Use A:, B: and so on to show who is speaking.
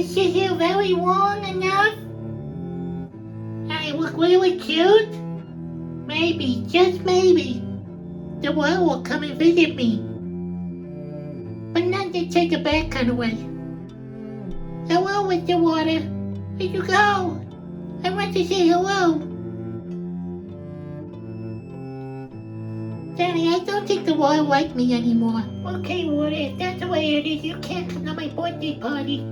A: I sit here very long enough? I look really cute? Maybe, just maybe, the world will come and visit me. But not to take a bad kind of way. Hello, Mr. Water. Where'd you go? I want to say hello. Daddy, I don't think the world like me anymore. Okay, Water, if that's the way it is, you can't come to my birthday party.